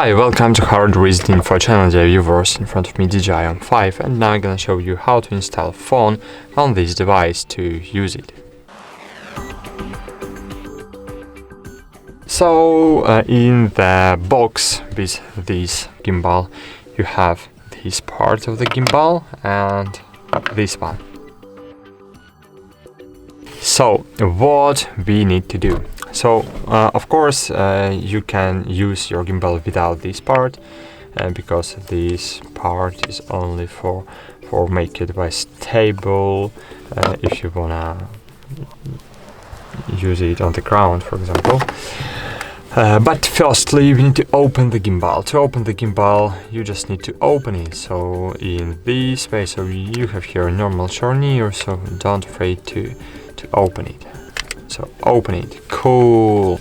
Hi, welcome to HardReset.Info channel, dear viewers. In front of me DJI OM 5, and now I'm gonna show you how to install a phone on this device to use it. So in the box with this gimbal you have this part of the gimbal and this one. So what we need to do? So of course you can use your gimbal without this part because this part is only for make your device stable if you wanna use it on the ground, for example. But firstly we need to open the gimbal. To open the gimbal you just need to open it. So in this way, so you have here a normal charnier, so don't afraid to open it. So open it, cool.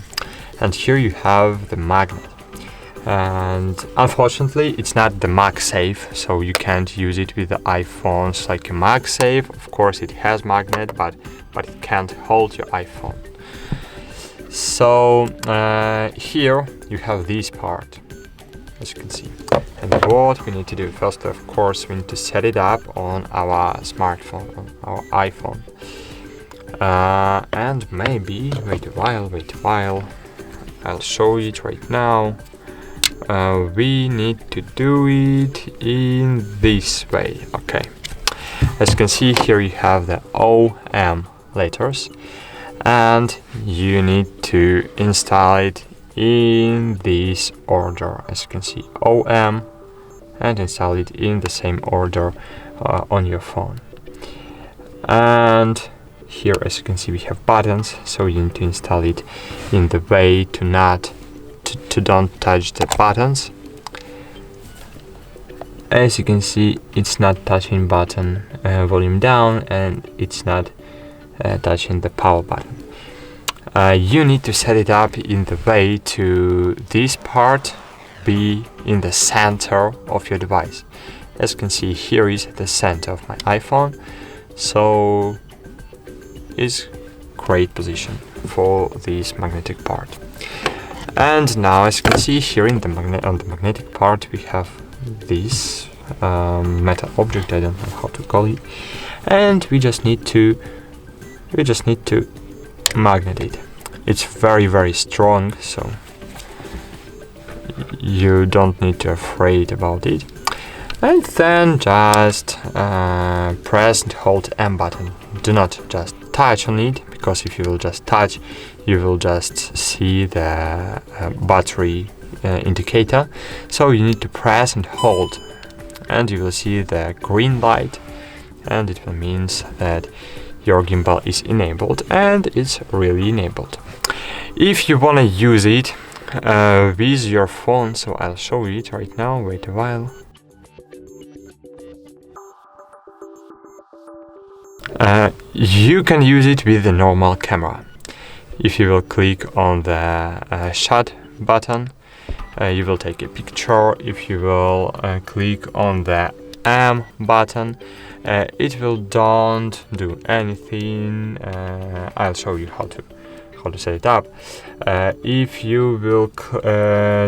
And here you have the magnet. And unfortunately it's not the MagSafe, so you can't use it with the iPhones like a MagSafe. Of course it has magnet, but it can't hold your iPhone. So here you have this part, as you can see. And what we need to do first, of course, we need to set it up on our smartphone, on our iPhone. And maybe wait a while, I'll show it right now. We need to do it in this way. Okay, as you can see here you have the OM letters, and you need to install it in this order. As you can see, OM, and install it in the same order on your phone. And here, as you can see, we have buttons, so you need to install it in the way to don't touch the buttons. As you can see, it's not touching button volume down, and it's not touching the power button. You need to set it up in the way to this part be in the center of your device. As you can see, here is the center of my iPhone, so is great position for this magnetic part. And now, as you can see here in the on the magnetic part, we have this metal object. I don't know how to call it, and we just need to magnet it. It's very strong, so you don't need to afraid about it. And then just press and hold M button. Do not just touch on it, because if you will just touch, you will just see the battery indicator. So you need to press and hold, and you will see the green light, and it will means that your gimbal is enabled, and it's really enabled. If you want to use it with your phone, so I'll show you it right now, wait a while. You can use it with the normal camera. If you will click on the shot button, you will take a picture. If you will click on the M button, it will don't do anything. I'll show you how to set it up. If you will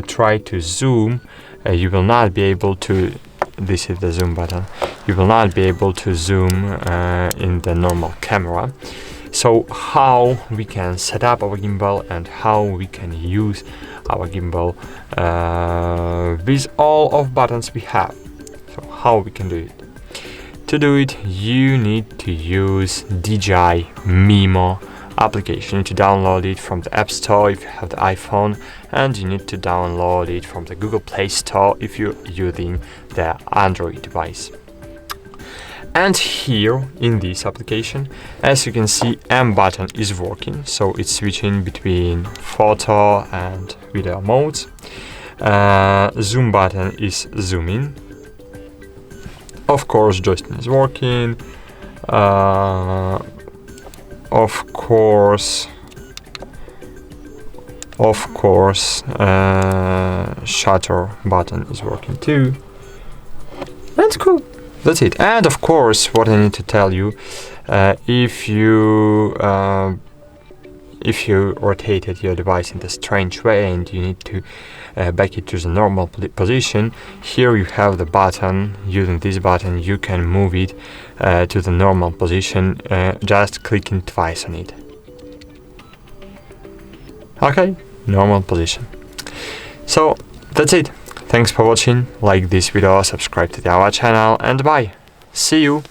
try to zoom, you will not be able to. This is the zoom button. You will not be able to zoom in the normal camera. So how we can set up our gimbal and how we can use our gimbal with all of buttons we have. So how we can do it? To do it, you need to use DJI Mimo application. You need to download it from the App Store if you have the iPhone, and you need to download it from the Google Play Store if you're using the Android device. And here in this application, as you can see, M button is working, so it's switching between photo and video modes. Zoom button is zooming. Of course, joystick is working. Of course, shutter button is working too. That's cool. That's it. And of course, what I need to tell you, if you if you rotated your device in a strange way and you need to back it to the normal position, here you have the button. Using this button you can move it to the normal position, just clicking twice on it. Okay, normal position. So that's it. Thanks for watching. Like this video, subscribe to our channel, and bye. See you.